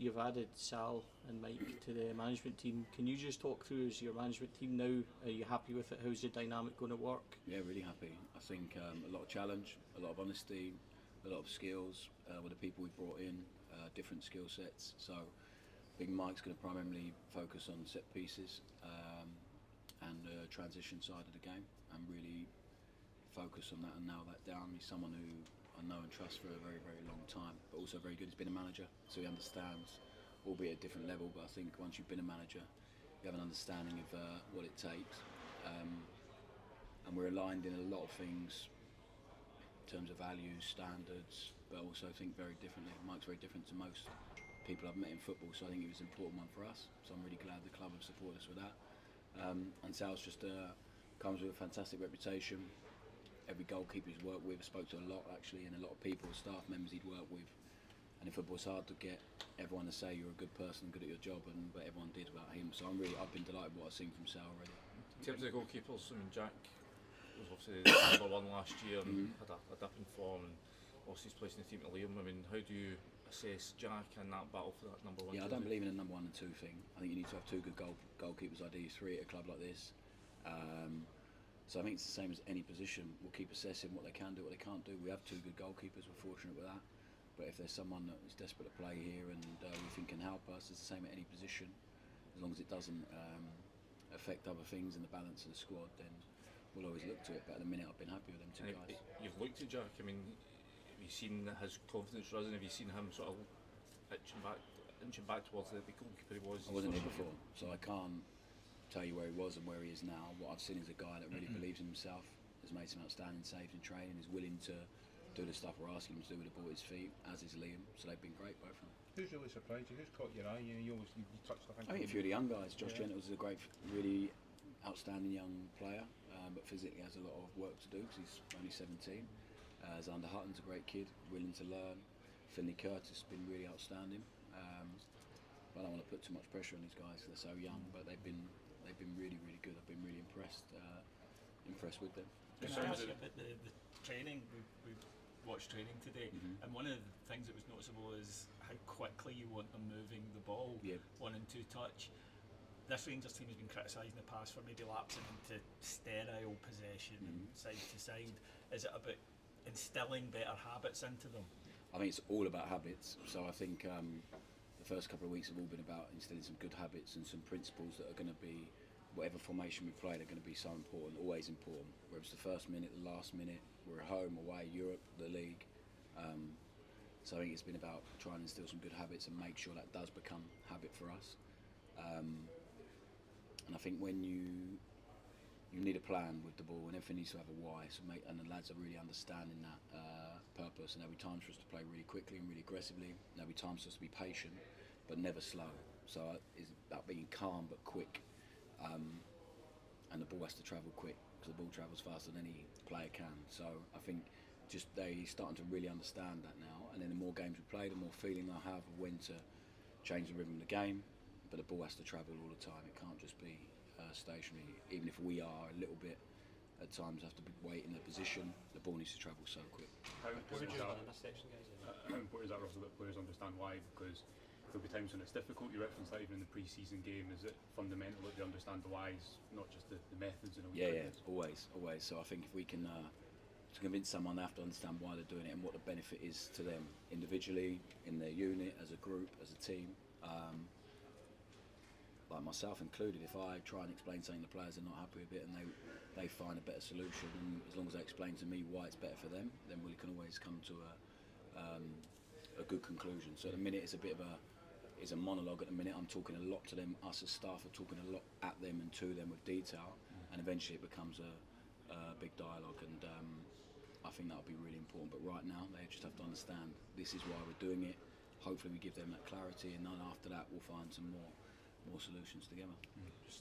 you've added Sal and Mike to the management team. Can you just talk through as your management team now? Are you happy with it? How's the dynamic going to work? Yeah, really happy. I think a lot of challenge, a lot of honesty, a lot of skills with the people we've brought in, different skill sets. So Big Mike's going to primarily focus on set pieces and the transition side of the game, and really focus on that and nail that down. He's someone who I know and trust for a very, very long time, but also very good. He's been a manager, so he understands, albeit at a different level, but I think once you've been a manager, you have an understanding of what it takes. And we're aligned in a lot of things in terms of values, standards, but also think very differently. Mike's very different to most people I've met in football, so I think it was an important one for us. So I'm really glad the club have supported us with that. And Sal's just comes with a fantastic reputation. Every goalkeeper he's worked with, I spoke to a lot actually, and a lot of people, staff members he'd worked with. And in football it's hard to get everyone to say you're a good person, good at your job, but everyone did about him. So I've been delighted with what I've seen from Sal already. In terms of the goalkeepers, I mean, Jack was obviously the number one last year and had a dip in form and lost his place in the team to Liam. I mean, how do you assess Jack and that battle for that number one? Yeah, I don't believe in a number one and two thing. I think you need to have two good goalkeepers, ideally three at a club like this. So I think it's the same as any position. We'll keep assessing what they can do, what they can't do. We have two good goalkeepers, we're fortunate with that. But if there's someone that is desperate to play here and we think can help us, it's the same at any position. As long as it doesn't affect other things in the balance of the squad, then we'll always look to it. But at the minute I've been happy with them two guys. You've looked at Jack, I mean, have you seen his confidence rising? Have you seen him sort of inching back towards the goalkeeper he was? I wasn't here before, so I can't tell you where he was and where he is now. What I've seen is a guy that really believes in himself, has made some outstanding saves in training, is willing to do the stuff we're asking him to do with the ball at his feet, as is Liam. So they've been great, both of them. Who's really surprised you? Who's caught your eye? You touched, I think a few of the young guys. Josh Gentles is a great, really outstanding young player, but physically has a lot of work to do because he's only 17. Zander Hutton's a great kid, willing to learn. Finley Curtis has been really outstanding. I don't want to put too much pressure on these guys because they're so young, but they've been really, really good. I've been really impressed with them. Can I ask you about the training? We've watched training today, and one of the things that was noticeable is how quickly you want them moving the ball, 1 and 2 touch. This Rangers team has been criticised in the past for maybe lapsing into sterile possession, side to side. Is it about instilling better habits into them? I think it's all about habits. So I think the first couple of weeks have all been about instilling some good habits and some principles that are going to be, whatever formation we play, they're going to be so important, always important. Whether it's the first minute, the last minute, we're at home, away, Europe, the league. So I think it's been about trying to instill some good habits and make sure that does become habit for us. And I think when you need a plan with the ball and everything needs to have a why, and the lads are really understanding that purpose, and there'll be times for us to play really quickly and really aggressively, and there'll be times for us to be patient but never slow. So it's about being calm but quick, and the ball has to travel quick because the ball travels faster than any player can. So I think just they starting to really understand that now, and then the more games we play, the more feeling I have of when to change the rhythm of the game. But the ball has to travel all the time. It can't just be stationary. Even if we are a little bit, at times have to be waiting in a position, the ball needs to travel so quick. How important is that, Russell, that players understand why? Because there'll be times when it's difficult. You referenced that even in the pre-season game. Is it fundamental that they understand the whys, not just the methods? And Always. So I think if we can to convince someone, they have to understand why they're doing it and what the benefit is to them individually, in their unit, as a group, as a team. Like myself included, if I try and explain something to players are not happy with it and they find a better solution, and as long as they explain to me why it's better for them, then we can always come to a good conclusion. So at the minute it's a bit of a monologue. At the minute I'm talking a lot to them, us as staff are talking a lot at them and to them with detail, and eventually it becomes a big dialogue, and I think that'll be really important. But right now they just have to understand this is why we're doing it. Hopefully we give them that clarity, and then after that we'll find some more solutions together.